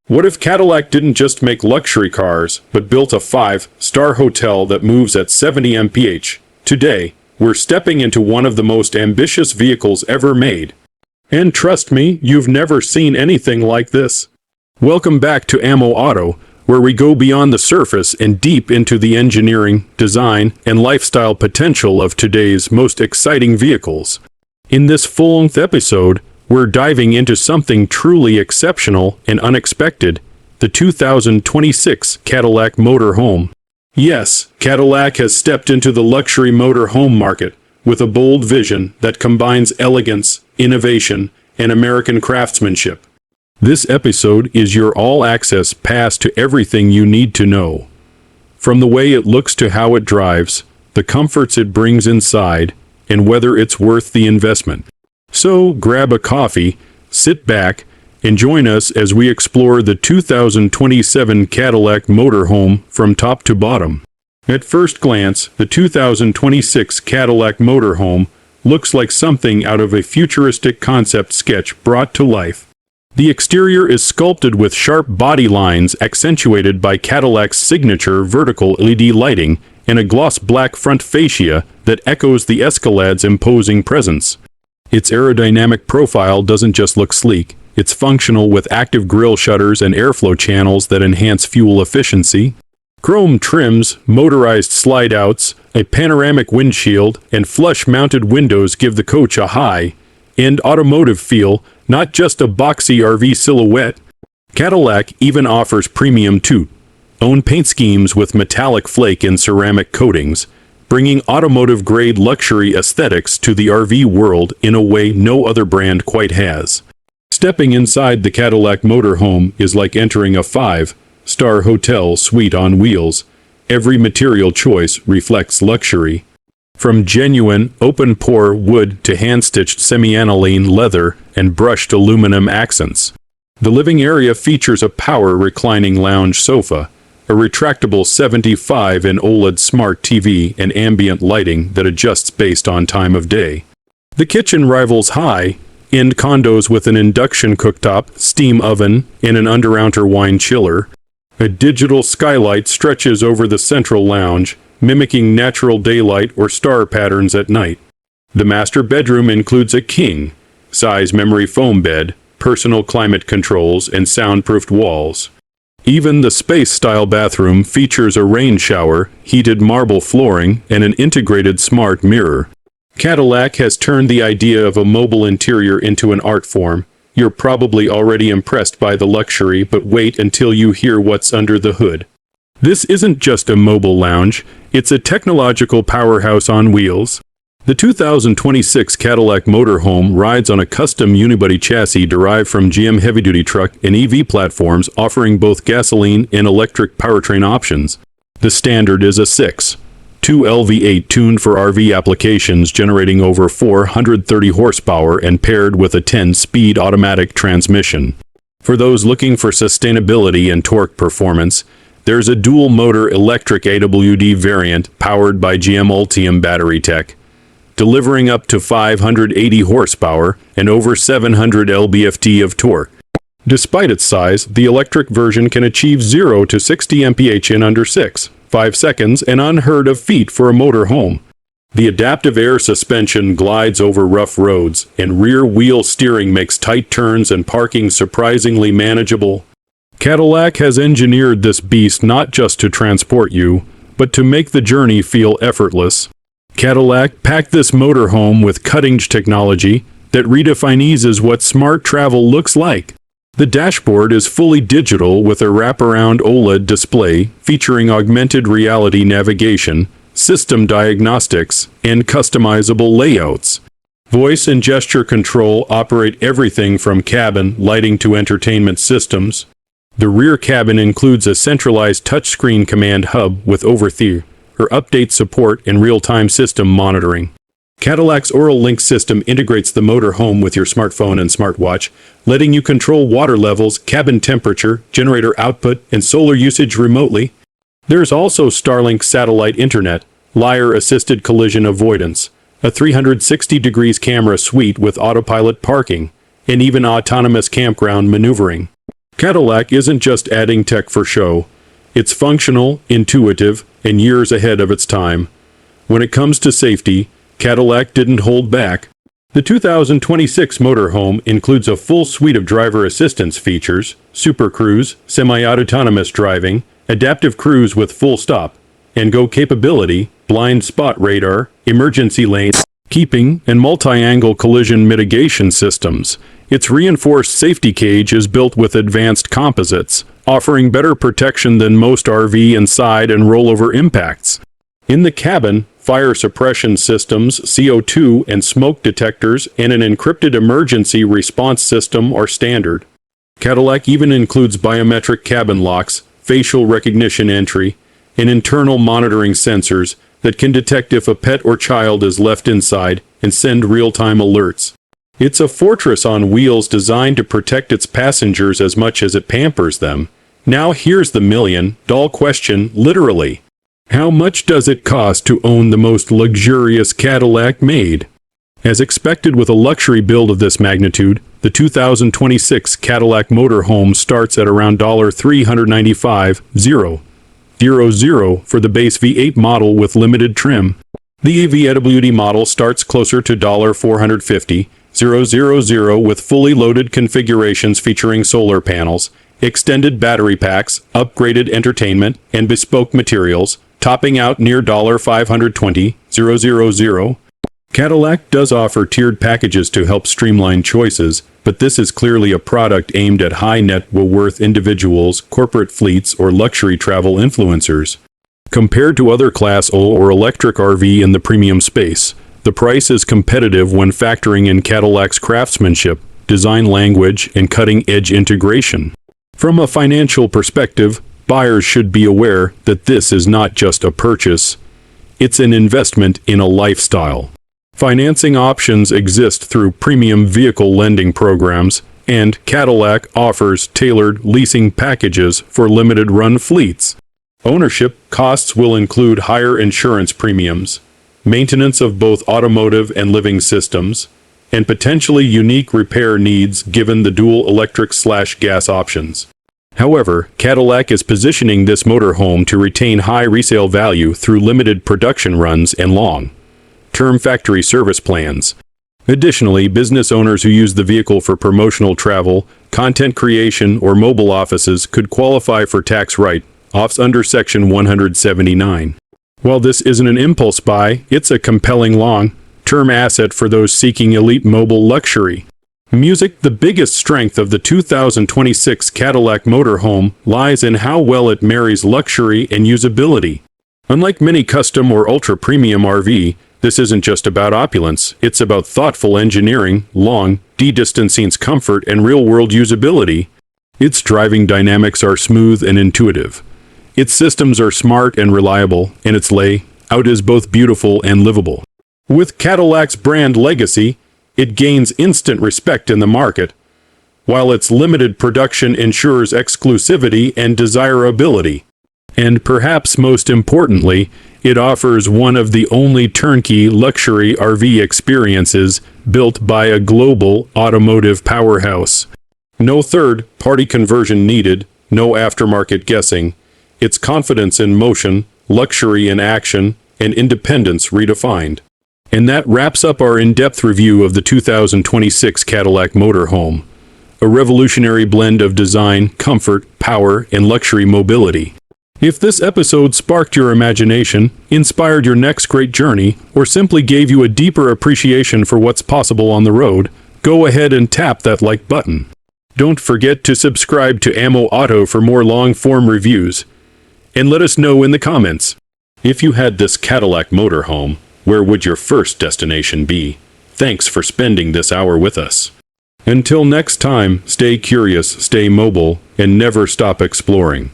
What if Cadillac didn't just make luxury cars, but built a 5-star hotel that moves at 70 mph? Today, we're stepping into one of the most ambitious vehicles ever made. And trust me, you've never seen anything like this. Welcome back to AMO Auto, where we go beyond the surface and deep into the engineering, design, and lifestyle potential of today's most exciting vehicles. In this full-length episode, we're diving into something truly exceptional and unexpected, the 2026 Cadillac Motorhome. Yes, Cadillac has stepped into the luxury motorhome market with a bold vision that combines elegance, innovation, and American craftsmanship. This episode is your all-access pass to everything you need to know. From the way it looks to how it drives, the comforts it brings inside, and whether it's worth the investment. So grab a coffee, sit back, and join us as we explore the 2027 Cadillac Motorhome from top to bottom. At first glance, the 2026 Cadillac Motorhome looks like something out of a futuristic concept sketch brought to life. The exterior is sculpted with sharp body lines accentuated by Cadillac's signature vertical LED lighting and a gloss black front fascia that echoes the Escalade's imposing presence. Its aerodynamic profile doesn't just look sleek, it's functional with active grille shutters and airflow channels that enhance fuel efficiency. Chrome trims, motorized slide-outs, a panoramic windshield, and flush-mounted windows give the coach a high-end automotive feel, not just a boxy RV silhouette. Cadillac even offers premium two-tone paint schemes with metallic flake and ceramic coatings, bringing automotive-grade luxury aesthetics to the RV world in a way no other brand quite has. Stepping inside the Cadillac Motorhome is like entering a 5-star hotel suite on wheels. Every material choice reflects luxury. From genuine, open-pore wood to hand-stitched semi-aniline leather and brushed aluminum accents. The living area features a power reclining lounge sofa, a retractable 75-inch OLED smart TV, and ambient lighting that adjusts based on time of day. The kitchen rivals high-end condos with an induction cooktop, steam oven, and an under-counter wine chiller. A digital skylight stretches over the central lounge, mimicking natural daylight or star patterns at night. The master bedroom includes a king-size memory foam bed, personal climate controls, and soundproofed walls. Even the space-style bathroom features a rain shower, heated marble flooring, and an integrated smart mirror. Cadillac has turned the idea of a mobile interior into an art form. You're probably already impressed by the luxury, but wait until you hear what's under the hood. This isn't just a mobile lounge, it's a technological powerhouse on wheels. The 2026 Cadillac Motorhome rides on a custom unibody chassis derived from GM heavy-duty truck and EV platforms, offering both gasoline and electric powertrain options. The standard is a 6.2 LV8 tuned for RV applications, generating over 430 horsepower and paired with a 10-speed automatic transmission. For those looking for sustainability and torque performance, there's a dual-motor electric AWD variant powered by GM Ultium battery tech, delivering up to 580 horsepower and over 700 lb-ft of torque. Despite its size, the electric version can achieve 0 to 60 mph in under 6.5 seconds, an unheard of feat for a motorhome. The adaptive air suspension glides over rough roads, and rear-wheel steering makes tight turns and parking surprisingly manageable. Cadillac has engineered this beast not just to transport you, but to make the journey feel effortless. Cadillac packed this motorhome with cutting-edge technology that redefines what smart travel looks like. The dashboard is fully digital with a wraparound OLED display featuring augmented reality navigation, system diagnostics, and customizable layouts. Voice and gesture control operate everything from cabin lighting to entertainment systems. The rear cabin includes a centralized touchscreen command hub with over-the-air update support and real-time system monitoring. Cadillac's Oral Link system integrates the motorhome with your smartphone and smartwatch, letting you control water levels, cabin temperature, generator output, and solar usage remotely. There's also Starlink satellite internet, Lyre-assisted collision avoidance, a 360 degrees camera suite with autopilot parking, and even autonomous campground maneuvering. Cadillac isn't just adding tech for show. It's functional, intuitive, and years ahead of its time. When it comes to safety, Cadillac didn't hold back. The 2026 motorhome includes a full suite of driver assistance features: Super Cruise, semi-autonomous driving, adaptive cruise with full stop and go capability, blind spot radar, emergency lane keeping, and multi-angle collision mitigation systems. Its reinforced safety cage is built with advanced composites, offering better protection than most RV and side and rollover impacts. In the cabin, fire suppression systems, CO2 and smoke detectors, and an encrypted emergency response system are standard. Cadillac even includes biometric cabin locks, facial recognition entry, and internal monitoring sensors that can detect if a pet or child is left inside and send real-time alerts. It's a fortress on wheels designed to protect its passengers as much as it pampers them. Now here's the million-dollar question, literally. How much does it cost to own the most luxurious Cadillac made? As expected with a luxury build of this magnitude, the 2026 Cadillac Motorhome starts at around $395,000 for the base V8 model with limited trim. The AVWD model starts closer to $450,000 with fully loaded configurations featuring solar panels, extended battery packs, upgraded entertainment, and bespoke materials, topping out near $520,000. Cadillac does offer tiered packages to help streamline choices, but this is clearly a product aimed at high net worth individuals, corporate fleets, or luxury travel influencers. Compared to other Class O or electric RV in the premium space, the price is competitive when factoring in Cadillac's craftsmanship, design language, and cutting-edge integration. From a financial perspective, buyers should be aware that this is not just a purchase. It's an investment in a lifestyle. Financing options exist through premium vehicle lending programs, and Cadillac offers tailored leasing packages for limited-run fleets. Ownership costs will include higher insurance premiums, maintenance of both automotive and living systems, and potentially unique repair needs given the dual electric/gas options. However, Cadillac is positioning this motorhome to retain high resale value through limited production runs and long-term factory service plans. Additionally, business owners who use the vehicle for promotional travel, content creation, or mobile offices could qualify for tax write-offs under Section 179. While this isn't an impulse buy, it's a compelling long-term asset for those seeking elite mobile luxury. Music. The biggest strength of the 2026 Cadillac Motorhome lies in how well it marries luxury and usability. Unlike many custom or ultra-premium RV, this isn't just about opulence, it's about thoughtful engineering, long distancing comfort, and real-world usability. Its driving dynamics are smooth and intuitive. Its systems are smart and reliable, and its layout is both beautiful and livable. With Cadillac's brand legacy, it gains instant respect in the market, while its limited production ensures exclusivity and desirability. And perhaps most importantly, it offers one of the only turnkey luxury RV experiences built by a global automotive powerhouse. No third-party conversion needed, no aftermarket guessing. It's confidence in motion, luxury in action, and independence redefined. And that wraps up our in-depth review of the 2026 Cadillac Motorhome. A revolutionary blend of design, comfort, power, and luxury mobility. If this episode sparked your imagination, inspired your next great journey, or simply gave you a deeper appreciation for what's possible on the road, go ahead and tap that like button. Don't forget to subscribe to AMO Auto for more long-form reviews. And let us know in the comments. If you had this Cadillac Motorhome, where would your first destination be? Thanks for spending this hour with us. Until next time, stay curious, stay mobile, and never stop exploring.